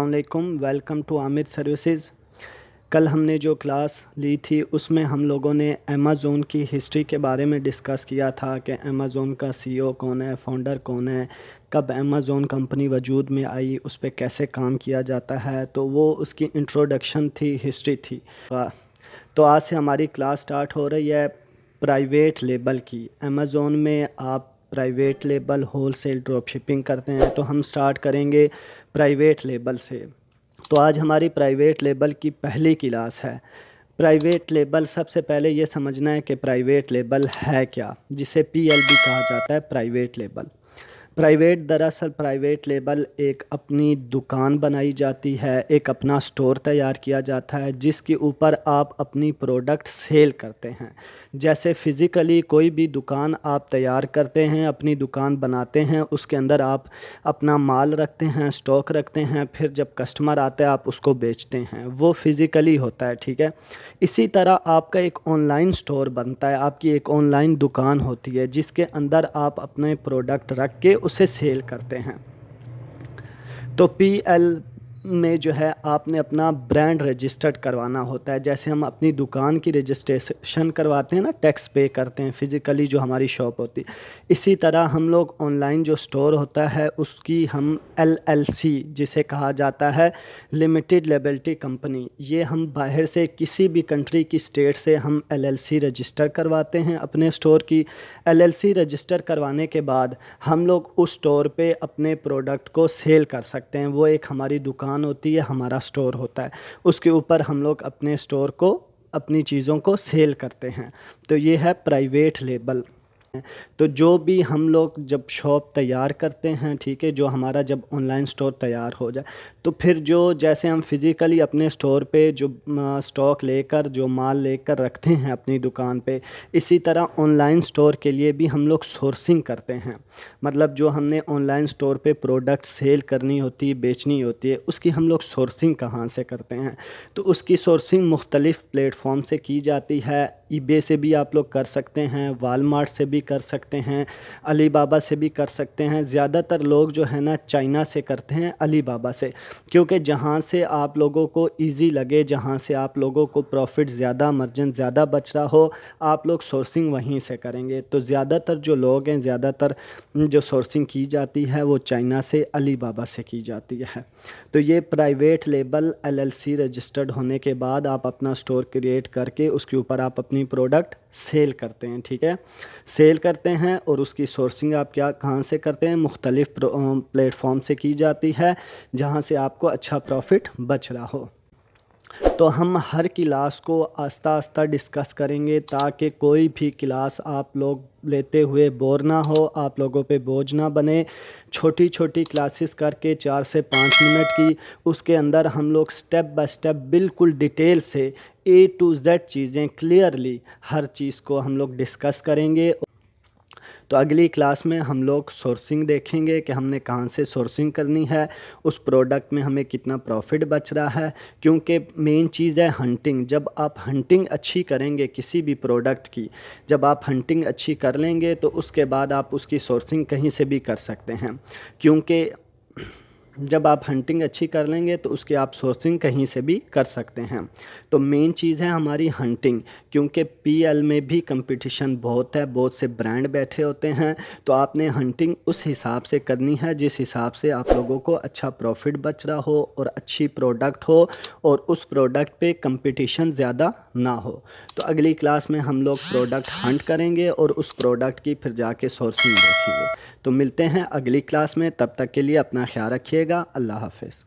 السلام علیکم، welcome to Amir services. کل ہم نے جو کلاس لی تھی اس میں ہم لوگوں نے امیزون کی ہسٹری کے بارے میں ڈسکس کیا تھا کہ امیزون کا سی او کون ہے، فاؤنڈر کون ہے، کب امیزون کمپنی وجود میں آئی، اس پہ کیسے کام کیا جاتا ہے، تو وہ اس کی انٹروڈکشن تھی، ہسٹری تھی۔ تو آج سے ہماری کلاس سٹارٹ ہو رہی ہے پرائیویٹ لیبل کی۔ امیزون میں آپ private label wholesale drop shipping کرتے ہیں، تو ہم سٹارٹ کریں گے پرائیویٹ لیبل سے۔ تو آج ہماری پرائیویٹ لیبل کی پہلی کلاس ہے۔ پرائیویٹ لیبل سب سے پہلے یہ سمجھنا ہے کہ پرائیویٹ لیبل ہے کیا، جسے پی ایل بھی کہا جاتا ہے، پرائیویٹ لیبل۔ دراصل پرائیویٹ لیبل ایک اپنی دکان بنائی جاتی ہے، ایک اپنا سٹور تیار کیا جاتا ہے جس کے اوپر آپ اپنی پروڈکٹ سیل کرتے ہیں۔ جیسے فزیکلی کوئی بھی دکان آپ تیار کرتے ہیں، اپنی دکان بناتے ہیں، اس کے اندر آپ اپنا مال رکھتے ہیں، سٹاک رکھتے ہیں، پھر جب کسٹمر آتا ہے آپ اس کو بیچتے ہیں، وہ فزیکلی ہوتا ہے، ٹھیک ہے۔ اسی طرح آپ کا ایک آن لائن سٹور بنتا ہے، آپ کی ایک آن لائن دکان ہوتی ہے جس کے اندر آپ اپنے پروڈکٹ رکھ کے اسے سیل کرتے ہیں۔ تو پی ایل میں جو ہے آپ نے اپنا برانڈ رجسٹرڈ کروانا ہوتا ہے، جیسے ہم اپنی دکان کی رجسٹریشن کرواتے ہیں نا، ٹیکس پے کرتے ہیں فزیکلی جو ہماری شاپ ہوتی ہے، اسی طرح ہم لوگ آن لائن جو سٹور ہوتا ہے اس کی ہم ایل ایل سی جسے کہا جاتا ہے، لمیٹڈ لیبلٹی کمپنی، یہ ہم باہر سے کسی بھی کنٹری کی اسٹیٹ سے ہم ایل ایل سی رجسٹر کرواتے ہیں اپنے سٹور کی۔ ایل ایل سی رجسٹر کروانے کے بعد ہم لوگ اس سٹور پہ اپنے پروڈکٹ کو سیل کر سکتے ہیں۔ وہ ایک ہماری دکان ہوتی ہے، ہمارا سٹور ہوتا ہے، اس کے اوپر ہم لوگ اپنے سٹور کو، اپنی چیزوں کو سیل کرتے ہیں۔ تو یہ ہے پرائیویٹ لیبل۔ تو جو بھی ہم لوگ جب شاپ تیار کرتے ہیں، ٹھیک ہے، جو ہمارا جب آن لائن سٹور تیار ہو جائے تو پھر جو جیسے ہم فزیکلی اپنے سٹور پہ جو سٹاک لے کر، جو مال لے کر رکھتے ہیں اپنی دکان پہ، اسی طرح آن لائن سٹور کے لیے بھی ہم لوگ سورسنگ کرتے ہیں۔ مطلب جو ہم نے آن لائن سٹور پہ پروڈکٹ سیل کرنی ہوتی ہے، بیچنی ہوتی ہے، اس کی ہم لوگ سورسنگ کہاں سے کرتے ہیں؟ تو اس کی سورسنگ مختلف پلیٹ فارم سے کی جاتی ہے۔ ای بے سے بھی آپ لوگ کر سکتے ہیں، والمارٹ سے بھی کر سکتے ہیں، علی بابا سے بھی کر سکتے ہیں۔ زیادہ تر لوگ جو ہے نا چائنا سے کرتے ہیں، علی بابا سے، کیونکہ جہاں سے آپ لوگوں کو ایزی لگے، جہاں سے آپ لوگوں کو پروفٹ زیادہ، مارجن زیادہ بچ رہا ہو، آپ لوگ سورسنگ وہیں سے کریں گے۔ تو زیادہ تر جو لوگ ہیں، زیادہ تر جو سورسنگ کی جاتی ہے وہ چائنا سے، علی بابا سے کی جاتی ہے۔ تو یہ private label L L C registered ہونے کے بعد آپ اپنا سٹور کریٹ کر کے اس کے اوپر آپ اپنی پروڈکٹ سیل کرتے ہیں، ٹھیک ہے، سیل کرتے ہیں۔ اور اس کی سورسنگ آپ کہاں سے کرتے ہیں؟ مختلف پلیٹ فارم سے کی جاتی ہے جہاں سے آپ کو اچھا پروفٹ بچ رہا ہو۔ تو ہم ہر کلاس کو آہستہ آہستہ ڈسکس کریں گے تاکہ کوئی بھی کلاس آپ لوگ لیتے ہوئے بور نہ ہو، آپ لوگوں پہ بوجھ نہ بنے۔ چھوٹی چھوٹی کلاسز کر کے 4 سے 5 منٹ کی، اس کے اندر ہم لوگ سٹیپ بائی سٹیپ بالکل ڈیٹیل سے A to Z چیزیں کلیئرلی ہر چیز کو ہم لوگ ڈسکس کریں گے۔ تو اگلی کلاس میں ہم لوگ سورسنگ دیکھیں گے کہ ہم نے کہاں سے سورسنگ کرنی ہے، اس پروڈکٹ میں ہمیں کتنا پروفٹ بچ رہا ہے، کیونکہ مین چیز ہے ہنٹنگ۔ جب آپ ہنٹنگ اچھی کریں گے کسی بھی پروڈکٹ کی، جب آپ ہنٹنگ اچھی کر لیں گے تو اس کے بعد آپ اس کی سورسنگ کہیں سے بھی کر سکتے ہیں، کیونکہ جب آپ ہنٹنگ اچھی کر لیں گے تو اس کی آپ سورسنگ کہیں سے بھی کر سکتے ہیں۔ تو مین چیز ہے ہماری ہنٹنگ، کیونکہ پی ایل میں بھی کمپٹیشن بہت ہے، بہت سے برانڈ بیٹھے ہوتے ہیں، تو آپ نے ہنٹنگ اس حساب سے کرنی ہے جس حساب سے آپ لوگوں کو اچھا پروفٹ بچ رہا ہو اور اچھی پروڈکٹ ہو اور اس پروڈکٹ پہ کمپٹیشن زیادہ نہ ہو۔ تو اگلی کلاس میں ہم لوگ پروڈکٹ ہنٹ کریں گے اور اس پروڈکٹ کی پھر جا کے سورسنگ دیکھیں گے۔ تو ملتے ہیں اگلی کلاس میں، تب تک کے لیے اپنا خیال رکھیے گا۔ اللہ حافظ۔